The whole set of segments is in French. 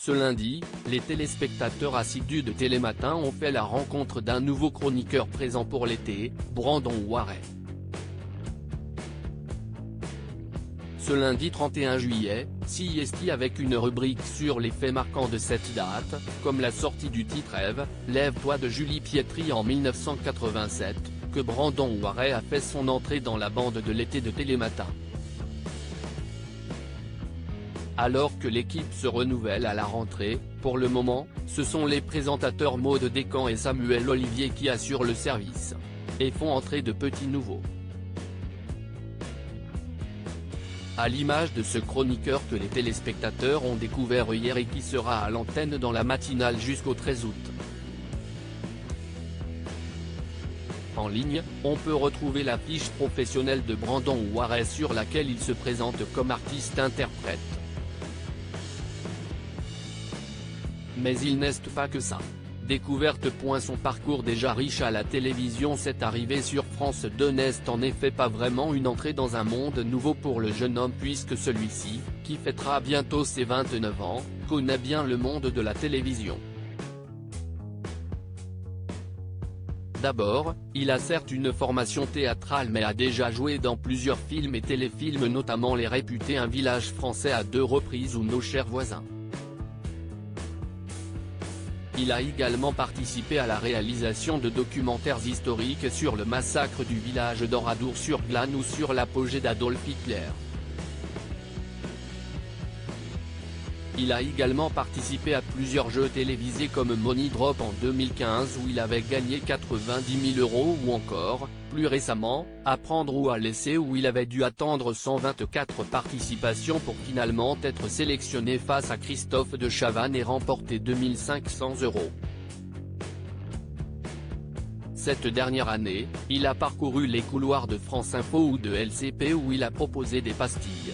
Ce lundi, les téléspectateurs assidus de Télématin ont fait la rencontre d'un nouveau chroniqueur présent pour l'été, Brandon Waray. Ce lundi 31 juillet, CIST avec une rubrique sur les faits marquants de cette date, comme la sortie du titre Ève, Lève-toi de Julie Pietri en 1987, que Brandon Waray a fait son entrée dans la bande de l'été de Télématin. Alors que l'équipe se renouvelle à la rentrée, pour le moment, ce sont les présentateurs Maud Descamps et Samuel Olivier qui assurent le service. Et font entrer de petits nouveaux. À l'image de ce chroniqueur que les téléspectateurs ont découvert hier et qui sera à l'antenne dans la matinale jusqu'au 13 août. En ligne, on peut retrouver la fiche professionnelle de Brandon Waray sur laquelle il se présente comme artiste-interprète. Mais il n'est pas que ça. Découverte. Son parcours déjà riche à la télévision. Cette arrivée sur France 2 n'est en effet pas vraiment une entrée dans un monde nouveau pour le jeune homme puisque celui-ci, qui fêtera bientôt ses 29 ans, connaît bien le monde de la télévision. D'abord, il a certes une formation théâtrale mais a déjà joué dans plusieurs films et téléfilms, notamment les réputés Un village français à 2 reprises ou Nos chers voisins. Il a également participé à la réalisation de documentaires historiques sur le massacre du village d'Oradour-sur-Glane ou sur l'apogée d'Adolf Hitler. Il a également participé à plusieurs jeux télévisés comme Money Drop en 2015 où il avait gagné 90 000 € ou encore, plus récemment, À prendre ou à laisser où il avait dû attendre 124 participations pour finalement être sélectionné face à Christophe de Chavannes et remporter 2 500 €. Cette dernière année, il a parcouru les couloirs de France Info ou de LCP où il a proposé des pastilles.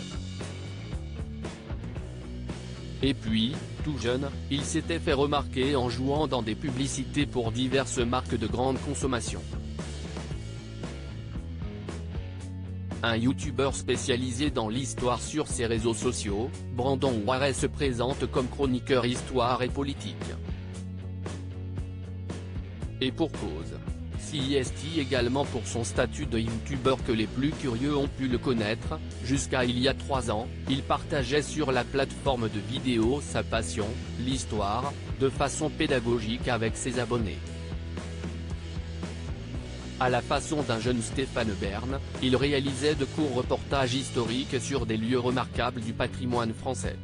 Et puis, tout jeune, il s'était fait remarquer en jouant dans des publicités pour diverses marques de grande consommation. Un youtubeur spécialisé dans l'histoire sur ses réseaux sociaux, Brandon Waray se présente comme chroniqueur histoire et politique. Et pour cause. CIST également pour son statut de youtubeur que les plus curieux ont pu le connaître, jusqu'à il y a 3 ans, il partageait sur la plateforme de vidéo sa passion, l'histoire, de façon pédagogique avec ses abonnés. À la façon d'un jeune Stéphane Bern, il réalisait de courts reportages historiques sur des lieux remarquables du patrimoine français.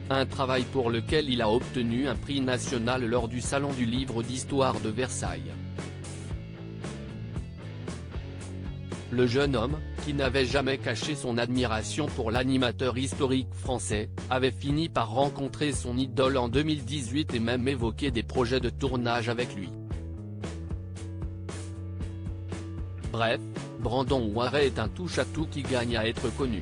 Un travail pour lequel il a obtenu un prix national lors du Salon du Livre d'Histoire de Versailles. Le jeune homme, qui n'avait jamais caché son admiration pour l'animateur historique français, avait fini par rencontrer son idole en 2018 et même évoqué des projets de tournage avec lui. Bref, Brandon Waray est un touche-à-tout qui gagne à être connu.